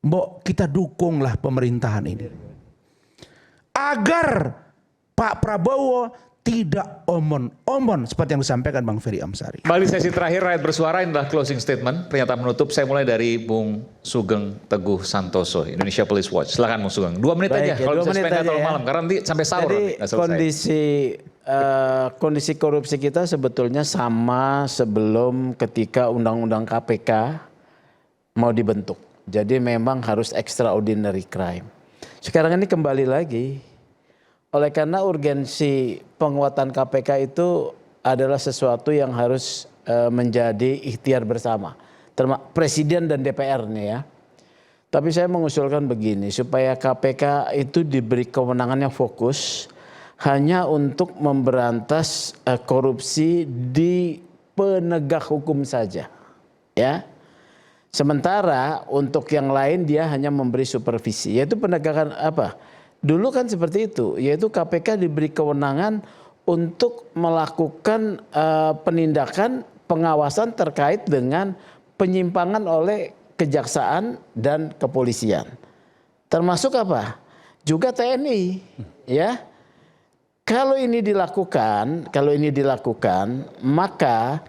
Mbok kita dukunglah pemerintahan ini. Agar Pak Prabowo tidak omon-omon seperti yang disampaikan Bang Ferry Amsari. Kembali sesi terakhir Rakyat Bersuara, adalah closing statement, pernyataan menutup. Saya mulai dari Bung Sugeng Teguh Santoso, Indonesia Police Watch. Silakan Bung Sugeng, 2 menit aja kalau bisa supaya terlalu malam, karena nanti sampai sahur. Jadi kondisi korupsi kita sebetulnya sama sebelum ketika Undang-Undang KPK mau dibentuk. Jadi memang harus extraordinary crime. Sekarang ini kembali lagi. Oleh karena urgensi penguatan KPK itu adalah sesuatu yang harus menjadi ikhtiar bersama. Presiden dan DPR nih ya. Tapi saya mengusulkan begini, supaya KPK itu diberi kewenangan yang fokus hanya untuk memberantas korupsi di penegak hukum saja. Ya. Sementara untuk yang lain dia hanya memberi supervisi, yaitu penegakan apa? Dulu kan seperti itu, yaitu KPK diberi kewenangan untuk melakukan penindakan pengawasan terkait dengan penyimpangan oleh kejaksaan dan kepolisian. Termasuk apa? Juga TNI, ya. Kalau ini dilakukan, maka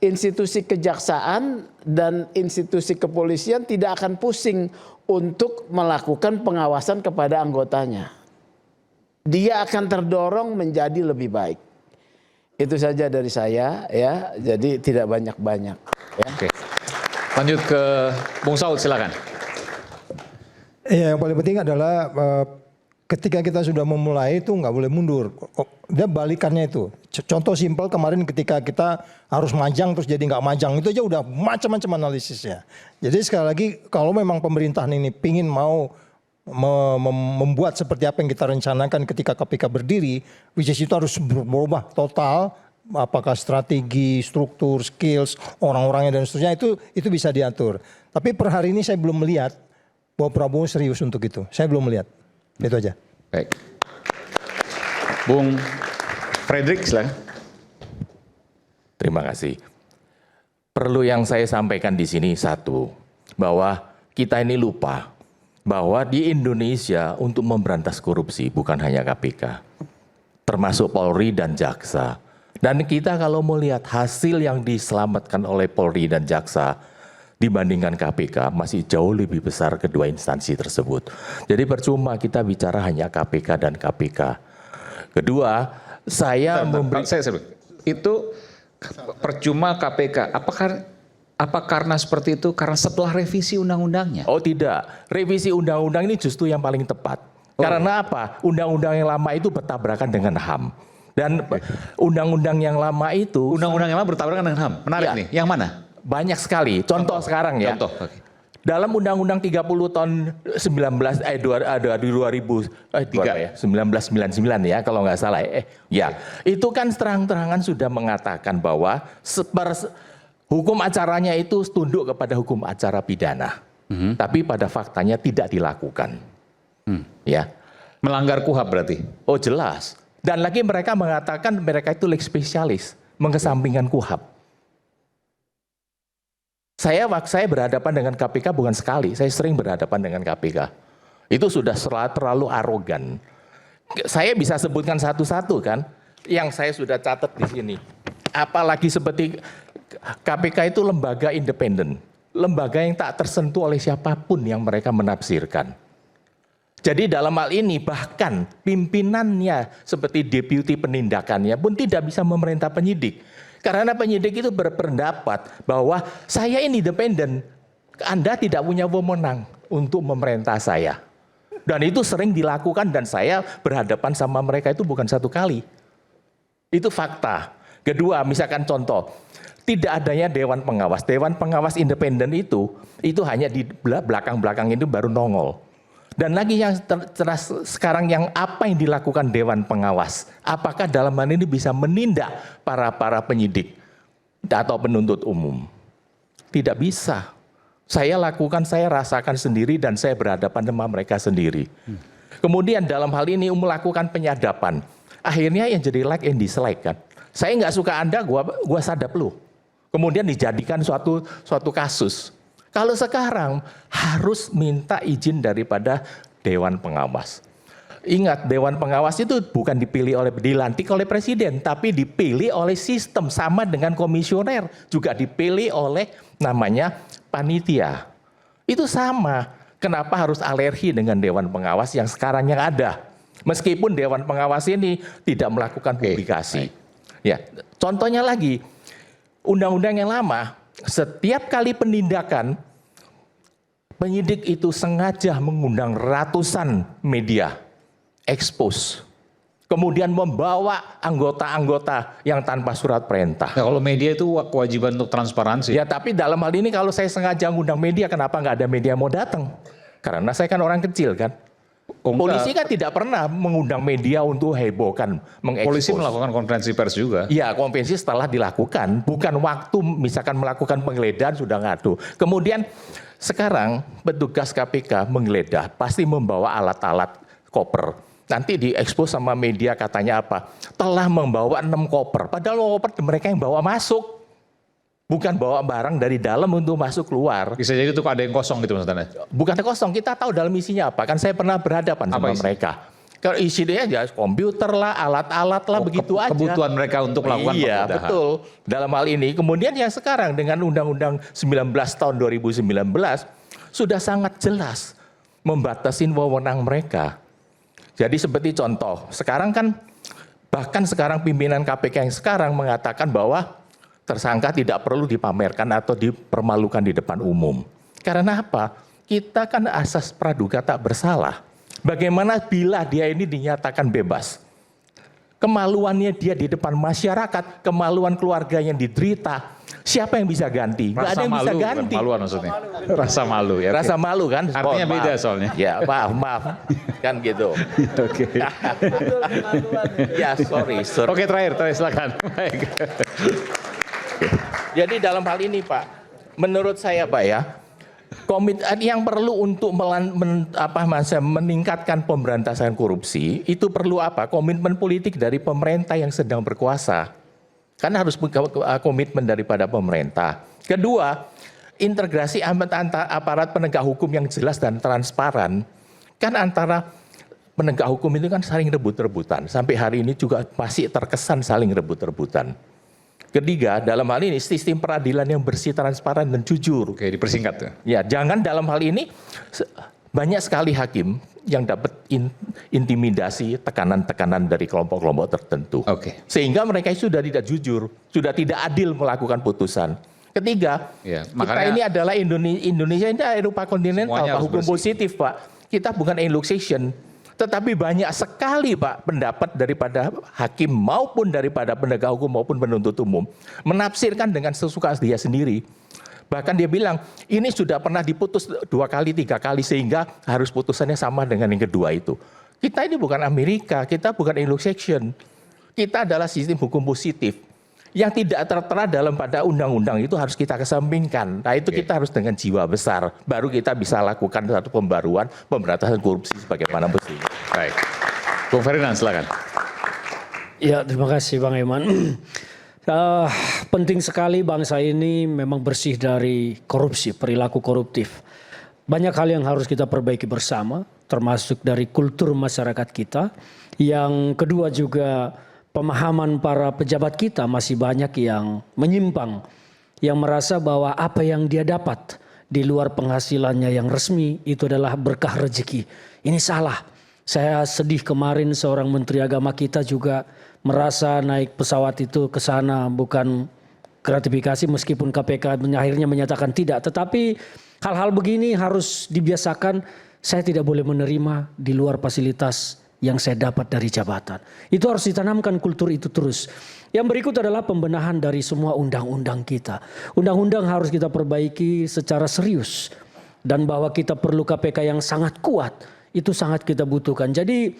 institusi kejaksaan dan institusi kepolisian tidak akan pusing untuk melakukan pengawasan kepada anggotanya. Dia akan terdorong menjadi lebih baik. Itu saja dari saya ya. Jadi tidak banyak-banyak. Ya. Oke. Lanjut ke Bung Saud, silakan. Ya, yang paling penting adalah ketika kita sudah memulai itu nggak boleh mundur. Dia balikannya itu. Contoh simpel kemarin ketika kita harus majang terus jadi nggak majang, itu aja udah macam-macam analisisnya. Jadi sekali lagi kalau memang pemerintahan ini pingin mau membuat seperti apa yang kita rencanakan ketika KPK berdiri, which is itu harus berubah total. Apakah strategi, struktur, skills, orang-orangnya dan seterusnya itu bisa diatur. Tapi per hari ini saya belum melihat bahwa Prabowo serius untuk itu. Saya belum melihat. Itu aja. Baik. Bung Fredrik, silakan. Terima kasih. Perlu yang saya sampaikan di sini satu, bahwa kita ini lupa bahwa di Indonesia untuk memberantas korupsi bukan hanya KPK, termasuk Polri dan Jaksa. Dan kita kalau mau lihat hasil yang diselamatkan oleh Polri dan Jaksa dibandingkan KPK masih jauh lebih besar kedua instansi tersebut. Jadi percuma kita bicara hanya KPK dan KPK. Kedua, saya memberi... Itu percuma KPK. Apa karena seperti itu? Karena setelah revisi undang-undangnya? Oh tidak, revisi undang-undang ini justru yang paling tepat. Karena apa? Undang-undang yang lama itu bertabrakan dengan HAM. Dan undang-undang yang lama itu... Undang-undang yang lama bertabrakan dengan HAM? Menarik nih, yang mana? Banyak sekali. Contoh sekarang ya. Contoh. Dalam Undang-Undang 30 tahun 1999 ya kalau nggak salah. Ya, itu kan terang-terangan sudah mengatakan bahwa hukum acaranya itu tunduk kepada hukum acara pidana. Tapi pada faktanya tidak dilakukan. Ya. Melanggar KUHAP berarti? Oh jelas. Dan lagi mereka mengatakan mereka itu lex spesialis, mengesampingkan KUHAP. Saya berhadapan dengan KPK bukan sekali, saya sering berhadapan dengan KPK. Itu sudah terlalu arogan. Saya bisa sebutkan satu-satu kan, yang saya sudah catat di sini. Apalagi seperti KPK itu lembaga independen, lembaga yang tak tersentuh oleh siapapun yang mereka menafsirkan. Jadi dalam hal ini bahkan pimpinannya seperti deputi penindakannya pun tidak bisa memerintah penyidik. Karena penyidik itu berpendapat bahwa saya ini independen, Anda tidak punya wewenang untuk memerintah saya. Dan itu sering dilakukan dan saya berhadapan sama mereka itu bukan satu kali. Itu fakta. Kedua, misalkan contoh, tidak adanya Dewan Pengawas. Dewan Pengawas independen itu hanya di belakang-belakang itu baru nongol. Dan lagi yang sekarang yang apa yang dilakukan Dewan Pengawas? Apakah dalam hal ini bisa menindak para penyidik atau penuntut umum? Tidak bisa. Saya lakukan, saya rasakan sendiri dan saya berhadapan sama mereka sendiri. Kemudian dalam hal ini melakukan penyadapan. Akhirnya yang jadi like and dislike kan. Saya nggak suka Anda, gua sadap lu. Kemudian dijadikan suatu kasus. Kalau sekarang harus minta izin daripada Dewan Pengawas. Ingat, Dewan Pengawas itu bukan dilantik oleh presiden, tapi dipilih oleh sistem, sama dengan komisioner, juga dipilih oleh namanya panitia. Itu sama. Kenapa harus alergi dengan Dewan Pengawas yang sekarang yang ada? Meskipun Dewan Pengawas ini tidak melakukan publikasi. Ya, contohnya lagi, undang-undang yang lama, setiap kali penindakan, penyidik itu sengaja mengundang ratusan media, expose. Kemudian membawa anggota-anggota yang tanpa surat perintah. Nah, kalau media itu kewajiban untuk transparansi. Ya, tapi dalam hal ini kalau saya sengaja ngundang media, kenapa nggak ada media mau datang? Karena saya kan orang kecil kan. Polisi kan tidak pernah mengundang media untuk hebohkan, mengekspos. Polisi melakukan konferensi pers juga. Iya, konferensi setelah dilakukan, bukan waktu misalkan melakukan penggeledahan sudah ngadu. Kemudian sekarang petugas KPK menggeledah pasti membawa alat-alat koper. Nanti diekspos sama media katanya apa? Telah membawa 6 koper. Padahal koper mereka yang bawa masuk. Bukan bawa barang dari dalam untuk masuk keluar. Bisa jadi itu ada yang kosong gitu maksudnya. Bukan kosong, kita tahu dalam isinya apa. Kan saya pernah berhadapan sama mereka. Kalau isinya ya komputer lah, alat-alat lah, begitu aja. Kebutuhan mereka untuk melakukan Iya, penggeledahan. betul. Dalam hal ini, kemudian yang sekarang dengan Undang-Undang 19 tahun 2019 sudah sangat jelas membatasi wewenang mereka. Jadi seperti contoh, sekarang kan bahkan sekarang pimpinan KPK yang sekarang mengatakan bahwa tersangka tidak perlu dipamerkan atau dipermalukan di depan umum. Karena apa? Kita kan asas praduga tak bersalah. Bagaimana bila dia ini dinyatakan bebas? Kemaluannya dia di depan masyarakat, kemaluan keluarga yang diderita, siapa yang bisa ganti? Nggak ada yang bisa ganti. Maluan maksudnya. Rasa malu ya. Rasa malu kan? Artinya Oh, beda maaf. soalnya. Ya, maaf. Kan gitu. Oke. Ya, sorry. Oke, terakhir silakan. Baik. Jadi dalam hal ini Pak, menurut saya Pak ya, yang perlu untuk meningkatkan pemberantasan korupsi, itu perlu apa? Komitmen politik dari pemerintah yang sedang berkuasa. Kan harus komitmen daripada pemerintah. Kedua, integrasi antara aparat penegak hukum yang jelas dan transparan. Kan antara penegak hukum itu kan saling rebut-rebutan. Sampai hari ini juga masih terkesan saling rebut-rebutan. Ketiga, dalam hal ini sistem peradilan yang bersih, transparan, dan jujur. Oke, dipersingkat ya. Ya, jangan dalam hal ini banyak sekali hakim yang dapat intimidasi, tekanan-tekanan dari kelompok-kelompok tertentu. Oke. Sehingga mereka sudah tidak jujur, sudah tidak adil melakukan putusan. Ketiga, Ya, kita makanya ini adalah Indonesia ini Eropa kontinental, semuanya Pak, harus hukum bersih. positif, Pak. Kita bukan luxation. Tetapi banyak sekali Pak pendapat daripada hakim maupun daripada penegak hukum maupun penuntut umum menafsirkan dengan sesuka dia sendiri. Bahkan dia bilang ini sudah pernah diputus 2 kali, 3 kali sehingga harus putusannya sama dengan yang kedua itu. Kita ini bukan Amerika, kita bukan luxation. Kita adalah sistem hukum positif. Yang tidak tertera dalam pada undang-undang itu harus kita kesampingkan. Nah itu kita harus dengan jiwa besar. Baru kita bisa lakukan satu pembaruan pemberantasan korupsi sebagaimana mestinya. Baik. Bung Ferdinand silakan. Ya, terima kasih Bang Eman. Penting sekali bangsa ini memang bersih dari korupsi, perilaku koruptif. Banyak hal yang harus kita perbaiki bersama, termasuk dari kultur masyarakat kita. Yang kedua juga pemahaman para pejabat kita masih banyak yang menyimpang, yang merasa bahwa apa yang dia dapat di luar penghasilannya yang resmi itu adalah berkah rezeki. Ini salah. Saya sedih kemarin seorang menteri agama kita juga merasa naik pesawat itu ke sana bukan gratifikasi, meskipun KPK akhirnya menyatakan tidak. Tetapi hal-hal begini harus dibiasakan. Saya tidak boleh menerima di luar fasilitas yang saya dapat dari jabatan. Itu harus ditanamkan kultur itu terus. Yang berikut adalah pembenahan dari semua undang-undang kita. Undang-undang harus kita perbaiki secara serius. Dan bahwa kita perlu KPK yang sangat kuat, itu sangat kita butuhkan. Jadi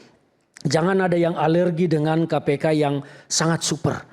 jangan ada yang alergi dengan KPK yang sangat super.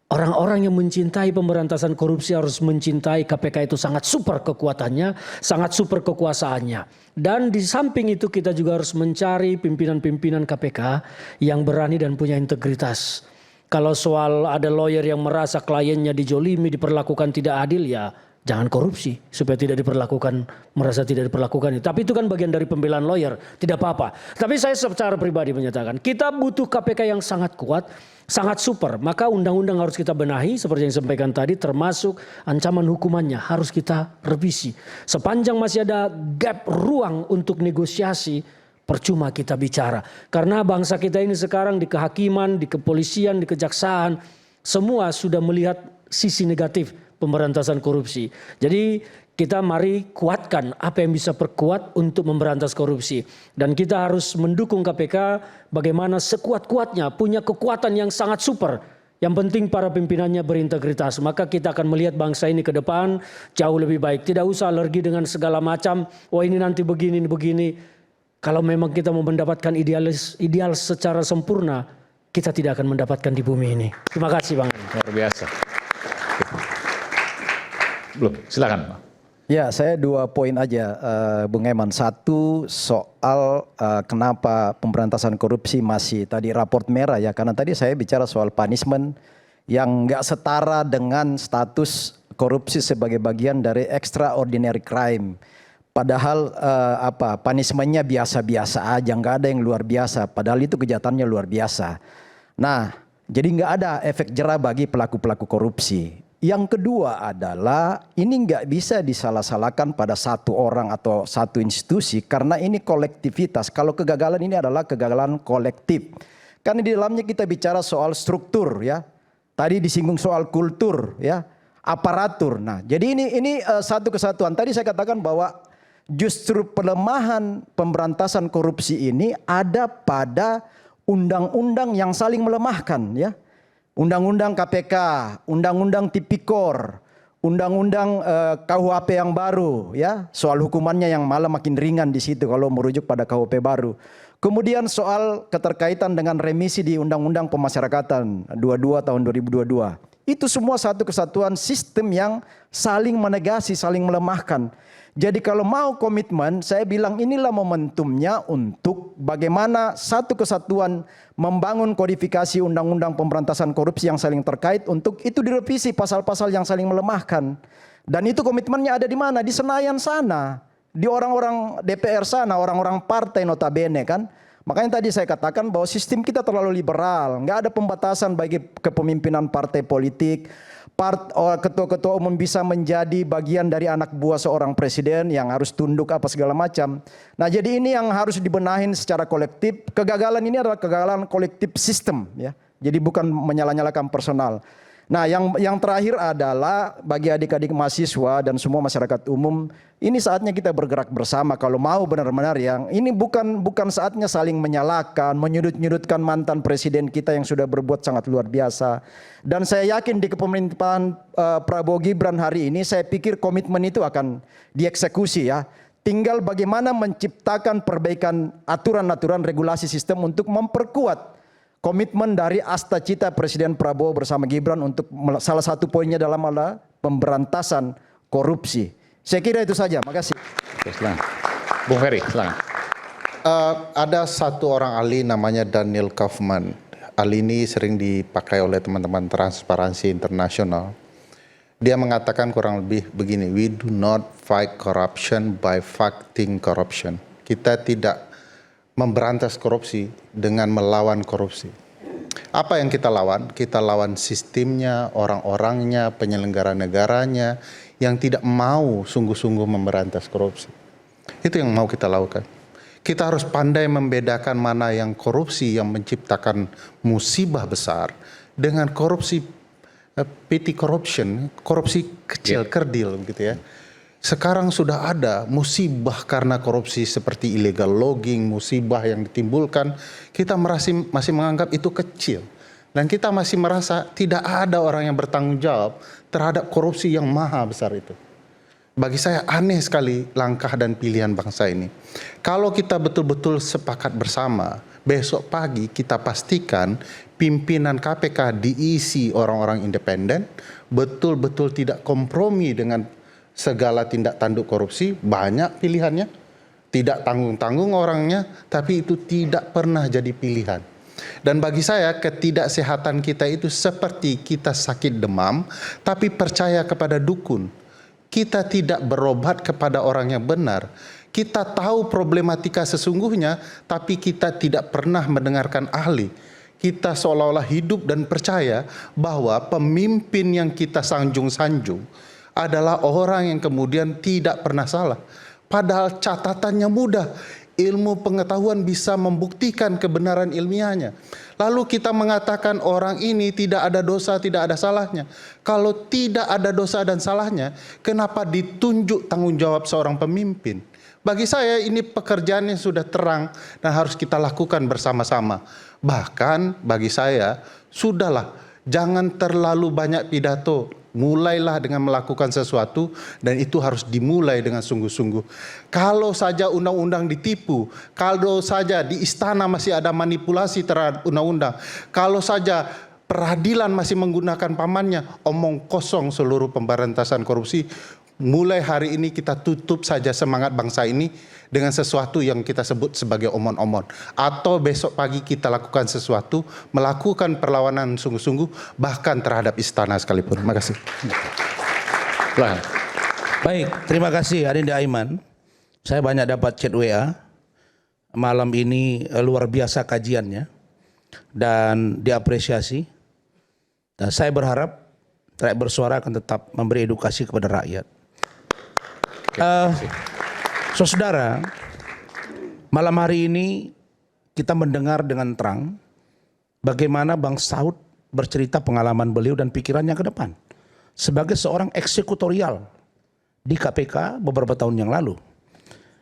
Orang-orang yang mencintai pemberantasan korupsi harus mencintai KPK itu sangat super kekuatannya, sangat super kekuasaannya. Dan di samping itu kita juga harus mencari pimpinan-pimpinan KPK yang berani dan punya integritas. Kalau soal ada lawyer yang merasa kliennya dijolimi, diperlakukan tidak adil, ya jangan korupsi supaya tidak diperlakukan, merasa tidak diperlakukan. Tapi itu kan bagian dari pembelaan lawyer, tidak apa-apa. Tapi saya secara pribadi menyatakan kita butuh KPK yang sangat kuat, sangat super. Maka undang-undang harus kita benahi seperti yang disampaikan tadi, termasuk ancaman hukumannya harus kita revisi. Sepanjang masih ada gap ruang untuk negosiasi, percuma kita bicara. Karena bangsa kita ini sekarang di kehakiman, di kepolisian, di kejaksaan, semua sudah melihat sisi negatif pemberantasan korupsi. Jadi kita mari kuatkan apa yang bisa perkuat untuk memberantas korupsi. Dan kita harus mendukung KPK bagaimana sekuat-kuatnya, punya kekuatan yang sangat super. Yang penting para pimpinannya berintegritas. Maka kita akan melihat bangsa ini ke depan jauh lebih baik. Tidak usah alergi dengan segala macam, oh ini nanti begini, begini. Kalau memang kita mau mendapatkan ideal secara sempurna, kita tidak akan mendapatkan di bumi ini. Terima kasih Bang. Luar biasa. Belum, silakan. Ya, saya 2 poin aja, Bung Eman. Satu soal kenapa pemberantasan korupsi masih tadi raport merah ya, karena tadi saya bicara soal punishment yang nggak setara dengan status korupsi sebagai bagian dari extraordinary crime. Padahal punishmentnya biasa-biasa aja, nggak ada yang luar biasa. Padahal itu kejahatannya luar biasa. Nah, jadi nggak ada efek jera bagi pelaku-pelaku korupsi. Yang kedua adalah ini nggak bisa disalah-salahkan pada satu orang atau satu institusi karena ini kolektivitas. Kalau kegagalan ini adalah kegagalan kolektif. Karena di dalamnya kita bicara soal struktur ya. Tadi disinggung soal kultur ya, aparatur. Nah, jadi ini satu kesatuan. Tadi saya katakan bahwa justru pelemahan pemberantasan korupsi ini ada pada undang-undang yang saling melemahkan ya. Undang-undang KPK, undang-undang Tipikor, undang-undang KUHP yang baru ya, soal hukumannya yang malah makin ringan di situ kalau merujuk pada KUHP baru. Kemudian soal keterkaitan dengan remisi di Undang-Undang Pemasyarakatan 22 tahun 2022. Itu semua satu kesatuan sistem yang saling menegasi, saling melemahkan. Jadi kalau mau komitmen, saya bilang inilah momentumnya untuk bagaimana satu kesatuan membangun kodifikasi undang-undang pemberantasan korupsi yang saling terkait untuk itu direvisi pasal-pasal yang saling melemahkan. Dan itu komitmennya ada di mana? Di Senayan sana, di orang-orang DPR sana, orang-orang partai notabene kan. Makanya tadi saya katakan bahwa sistem kita terlalu liberal, nggak ada pembatasan bagi kepemimpinan partai politik. Ketua-ketua umum bisa menjadi bagian dari anak buah seorang presiden yang harus tunduk apa segala macam. Nah, jadi ini yang harus dibenahin secara kolektif. Kegagalan ini adalah kegagalan kolektif sistem ya. Jadi bukan menyala-nyalakan personal. Nah, yang terakhir adalah bagi adik-adik mahasiswa dan semua masyarakat umum, ini saatnya kita bergerak bersama kalau mau benar-benar yang ini bukan saatnya saling menyalahkan, menyudut-nyudutkan mantan presiden kita yang sudah berbuat sangat luar biasa. Dan saya yakin di kepemimpinan Prabowo Gibran hari ini, saya pikir komitmen itu akan dieksekusi ya. Tinggal bagaimana menciptakan perbaikan aturan-aturan regulasi sistem untuk memperkuat komitmen dari asta cita Presiden Prabowo bersama Gibran untuk salah satu poinnya dalam adalah pemberantasan korupsi. Saya kira itu saja. Makasih. Oke, silakan. Bung Ferry, silakan. Ada satu orang ahli namanya Daniel Kaufman. Ahli ini sering dipakai oleh teman-teman Transparansi Internasional. Dia mengatakan kurang lebih begini, we do not fight corruption by fighting corruption. Kita tidak memberantas korupsi dengan melawan korupsi. Apa yang kita lawan? Kita lawan sistemnya, orang-orangnya, penyelenggara negaranya yang tidak mau sungguh-sungguh memberantas korupsi. Itu yang mau kita lakukan. Kita harus pandai membedakan mana yang korupsi yang menciptakan musibah besar dengan korupsi petty corruption, korupsi kecil, kerdil gitu ya. Sekarang sudah ada musibah karena korupsi seperti illegal logging, musibah yang ditimbulkan, kita masih menganggap itu kecil. Dan kita masih merasa tidak ada orang yang bertanggung jawab terhadap korupsi yang maha besar itu. Bagi saya aneh sekali langkah dan pilihan bangsa ini. Kalau kita betul-betul sepakat bersama, besok pagi kita pastikan pimpinan KPK diisi orang-orang independen, betul-betul tidak kompromi dengan segala tindak tanduk korupsi, banyak pilihannya, tidak tanggung-tanggung orangnya, tapi itu tidak pernah jadi pilihan. Dan bagi saya ketidaksehatan kita itu seperti kita sakit demam, tapi percaya kepada dukun. kita tidak berobat kepada orang yang benar. Kita tahu problematika sesungguhnya, tapi kita tidak pernah mendengarkan ahli. Kita seolah-olah hidup dan percaya bahwa pemimpin yang kita sanjung-sanjung adalah orang yang kemudian tidak pernah salah. Padahal catatannya mudah. Ilmu pengetahuan bisa membuktikan kebenaran ilmiahnya. Lalu kita mengatakan orang ini tidak ada dosa, tidak ada salahnya. Kalau tidak ada dosa dan salahnya, kenapa ditunjuk tanggung jawab seorang pemimpin? Bagi saya ini pekerjaan yang sudah terang dan harus kita lakukan bersama-sama. Bahkan bagi saya, sudahlah, jangan terlalu banyak pidato. Mulailah dengan melakukan sesuatu dan itu harus dimulai dengan sungguh-sungguh. Kalau saja undang-undang ditipu, kalau saja di istana masih ada manipulasi terhadap undang-undang, kalau saja peradilan masih menggunakan pamannya, omong kosong seluruh pemberantasan korupsi. Mulai hari ini kita tutup saja semangat bangsa ini dengan sesuatu yang kita sebut sebagai omon-omon. Atau besok pagi kita lakukan sesuatu, melakukan perlawanan sungguh-sungguh, bahkan terhadap istana sekalipun. Terima kasih. Baik, terima kasih Adinda Aiman. Saya banyak dapat chat WA. Malam ini luar biasa kajiannya dan diapresiasi. Dan saya berharap rakyat bersuara akan tetap memberi edukasi kepada rakyat. Saudara, malam hari ini kita mendengar dengan terang bagaimana Bang Saud bercerita pengalaman beliau dan pikirannya ke depan sebagai seorang eksekutorial di KPK beberapa tahun yang lalu.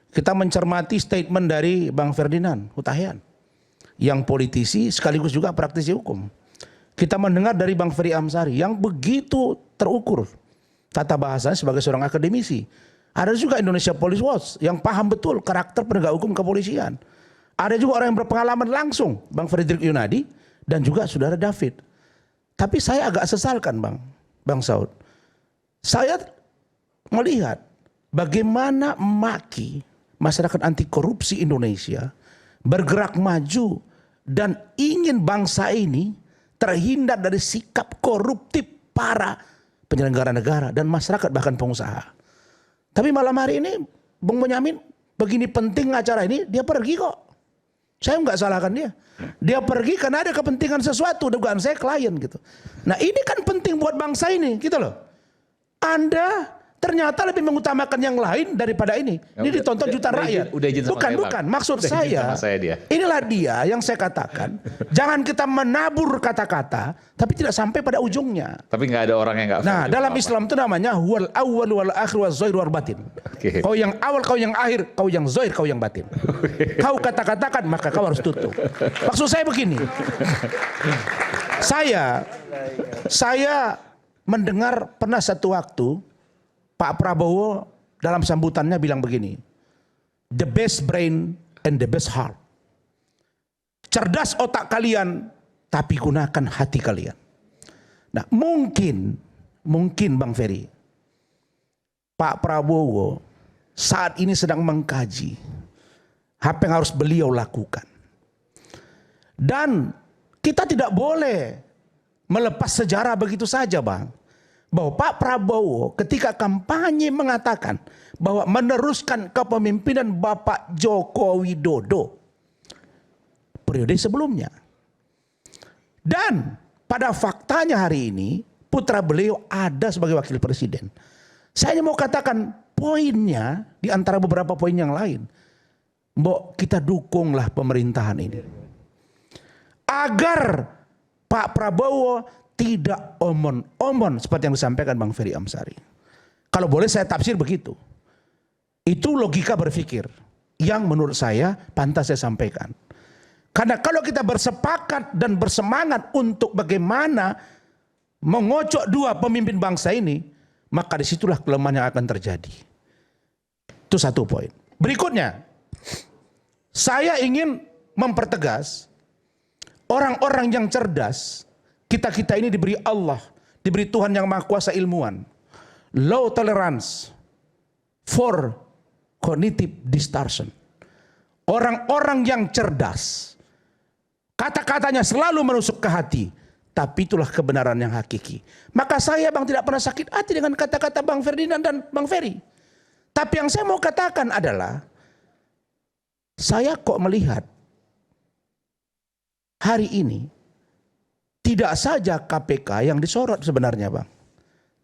Kita mencermati statement dari Bang Ferdinand Hutahian yang politisi sekaligus juga praktisi hukum. Kita mendengar dari Bang Ferry Amsari yang begitu terukur tata bahasa sebagai seorang akademisi. Ada juga Indonesia Police Watch yang paham betul karakter penegak hukum kepolisian. Ada juga orang yang berpengalaman langsung, Bang Frederick Yunadi dan juga Saudara David. Tapi saya agak sesalkan Bang Saud. Saya melihat bagaimana MAKI, Masyarakat Anti Korupsi Indonesia, bergerak maju dan ingin bangsa ini terhindar dari sikap koruptif para penyelenggara negara dan masyarakat bahkan pengusaha. Tapi malam hari ini Bung Bonyamin begini penting acara ini, dia pergi kok. Saya nggak salahkan dia. Dia pergi karena ada kepentingan sesuatu, dugaan saya klien gitu. Nah ini kan penting buat bangsa ini gitu loh. Anda ternyata lebih mengutamakan yang lain daripada ini. Ini ditonton jutaan rakyat. Bukan. Maksud saya, inilah dia yang saya katakan. Jangan kita menabur kata-kata, tapi tidak sampai pada ujungnya. Tapi nggak ada orang yang nggak. Nah, dalam Islam itu namanya wal awwal wal akhir wal zahir wal batin. Kau yang awal, kau yang akhir, kau yang zahir, kau yang batin. Kau kata-katakan, maka kau harus tutup. Maksud saya begini. Saya mendengar pernah satu waktu Pak Prabowo dalam sambutannya bilang begini, the best brain and the best heart. Cerdas otak kalian, tapi gunakan hati kalian. Nah mungkin Bang Ferry, Pak Prabowo saat ini sedang mengkaji apa yang harus beliau lakukan. Dan kita tidak boleh melepas sejarah begitu saja Bang. Bahwa Pak Prabowo ketika kampanye mengatakan bahwa meneruskan kepemimpinan Bapak Joko Widodo periode sebelumnya. Dan pada faktanya hari ini putra beliau ada sebagai wakil presiden. Saya hanya mau katakan poinnya di antara beberapa poin yang lain. Mbok kita dukunglah pemerintahan ini. Agar Pak Prabowo tidak omon-omon seperti yang disampaikan Bang Ferry Amsari. Kalau boleh saya tafsir begitu. Itu logika berpikir yang menurut saya pantas saya sampaikan. Karena kalau kita bersepakat dan bersemangat untuk bagaimana mengocok dua pemimpin bangsa ini, maka disitulah kelemahan yang akan terjadi. Itu satu poin. Berikutnya, saya ingin mempertegas orang-orang yang cerdas. Kita ini diberi Allah, diberi Tuhan yang Maha Kuasa ilmuwan. Low tolerance for cognitive distortion. Orang-orang yang cerdas, kata-katanya selalu menusuk ke hati, tapi itulah kebenaran yang hakiki. Maka saya Bang tidak pernah sakit hati dengan kata-kata Bang Ferdinand dan Bang Ferry. Tapi yang saya mau katakan adalah, saya kok melihat hari ini tidak saja KPK yang disorot sebenarnya Bang.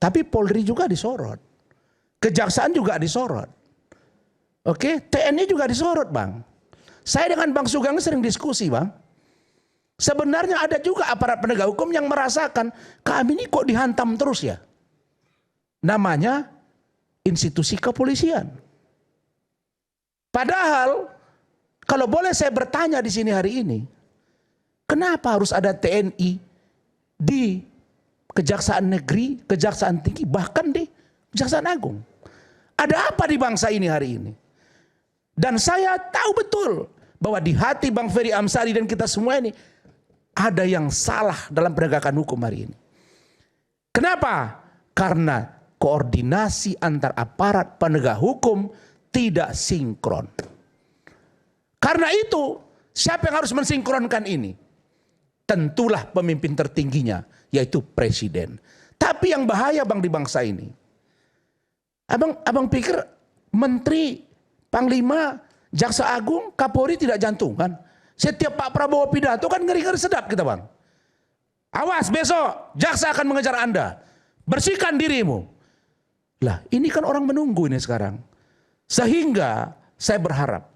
Tapi Polri juga disorot. Kejaksaan juga disorot. Oke, TNI juga disorot Bang. Saya dengan Bang Sugeng sering diskusi Bang. Sebenarnya ada juga aparat penegak hukum yang merasakan kami ini kok dihantam terus ya. Namanya institusi kepolisian. Padahal kalau boleh saya bertanya di sini hari ini, kenapa harus ada TNI di Kejaksaan Negeri, Kejaksaan Tinggi, bahkan di Kejaksaan Agung? Ada apa di bangsa ini hari ini? Dan saya tahu betul bahwa di hati Bang Ferry Amsari dan kita semua ini ada yang salah dalam penegakan hukum hari ini. Kenapa? Karena koordinasi antar aparat penegak hukum tidak sinkron. Karena itu, siapa yang harus mensinkronkan ini? Tentulah pemimpin tertingginya, yaitu presiden. Tapi yang bahaya Bang di bangsa ini, abang pikir menteri, panglima, jaksa agung, kapolri tidak jantungan? Setiap Pak Prabowo pidato kan ngeri-ngeri sedap kita Bang. Awas besok jaksa akan mengejar Anda. Bersihkan dirimu. Lah ini kan orang menunggu ini sekarang. Sehingga saya berharap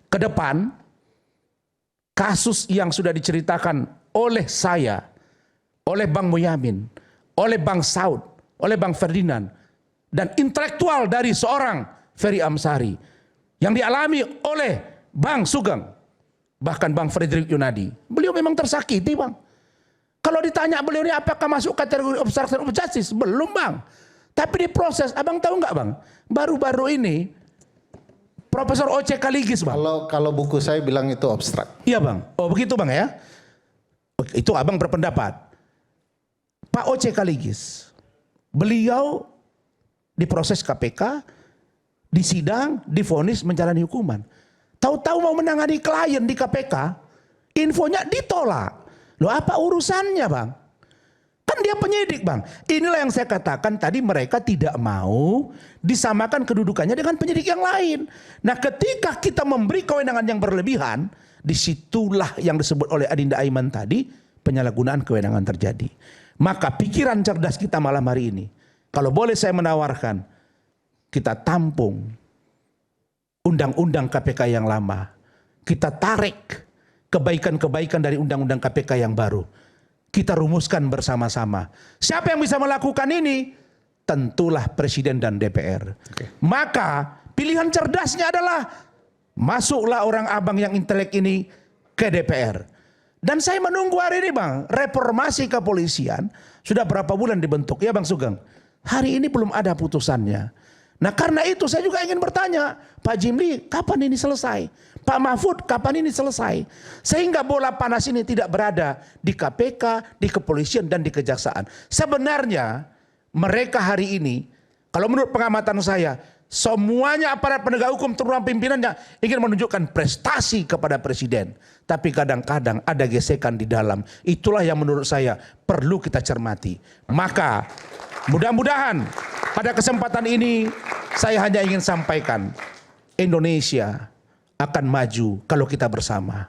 ke depan kasus yang sudah diceritakan oleh saya, oleh Bang Boyamin, oleh Bang Saud, oleh Bang Ferdinand, dan intelektual dari seorang Ferry Amsari yang dialami oleh Bang Sugeng, bahkan Bang Frederick Yunadi, beliau memang tersakiti Bang. Kalau ditanya beliau ini apakah masuk kategori obstruction of justice? Belum Bang. Tapi diproses, abang tahu nggak Bang? Baru-baru ini Profesor O.C. Kaligis Bang. Kalau buku saya bilang itu abstrak. Iya Bang. Oh begitu Bang ya. Itu abang berpendapat. Pak O.C. Kaligis, beliau diproses KPK, disidang, divonis menjalani hukuman. Tahu-tahu mau menangani klien di KPK, infonya ditolak. Loh apa urusannya Bang? Kan dia penyidik Bang. Inilah yang saya katakan tadi, mereka tidak mau disamakan kedudukannya dengan penyidik yang lain. Nah ketika kita memberi kewenangan yang berlebihan, disitulah yang disebut oleh Adinda Aiman tadi, penyalahgunaan kewenangan terjadi. Maka pikiran cerdas kita malam hari ini, kalau boleh saya menawarkan, kita tampung undang-undang KPK yang lama. Kita tarik kebaikan-kebaikan dari undang-undang KPK yang baru. Kita rumuskan bersama-sama. Siapa yang bisa melakukan ini? Tentulah Presiden dan DPR. Maka pilihan cerdasnya adalah masuklah orang abang yang intelek ini ke DPR. Dan saya menunggu hari ini Bang, reformasi kepolisian sudah berapa bulan dibentuk ya Bang Sugeng? Hari ini belum ada putusannya. Nah karena itu saya juga ingin bertanya, Pak Jimli kapan ini selesai? Pak Mahfud kapan ini selesai? Sehingga bola panas ini tidak berada di KPK, di kepolisian dan di kejaksaan. Sebenarnya mereka hari ini, kalau menurut pengamatan saya, semuanya aparat penegak hukum terutama pimpinannya ingin menunjukkan prestasi kepada presiden. Tapi kadang-kadang ada gesekan di dalam. Itulah yang menurut saya perlu kita cermati. Maka mudah-mudahan pada kesempatan ini saya hanya ingin sampaikan, Indonesia akan maju kalau kita bersama.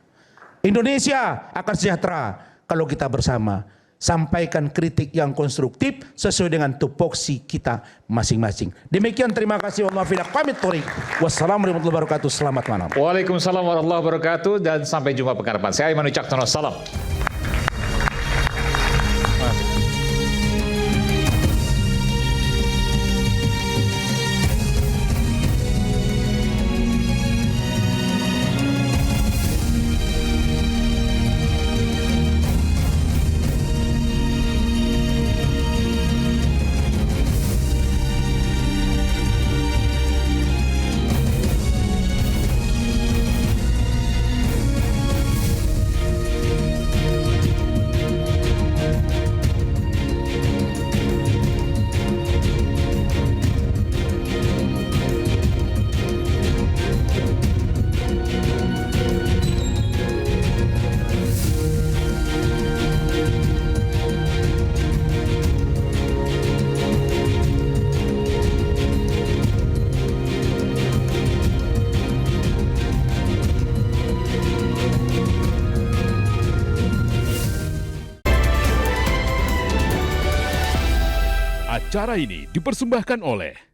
Indonesia akan sejahtera kalau kita bersama. Sampaikan kritik yang konstruktif sesuai dengan tupoksi kita masing-masing. Demikian, terima kasih. Wassalamualaikum warahmatullahi wabarakatuh. Selamat malam. Waalaikumsalam warahmatullahi wabarakatuh dan sampai jumpa pekan depan. Saya Aiman Wicaksono, salam. Acara ini dipersembahkan oleh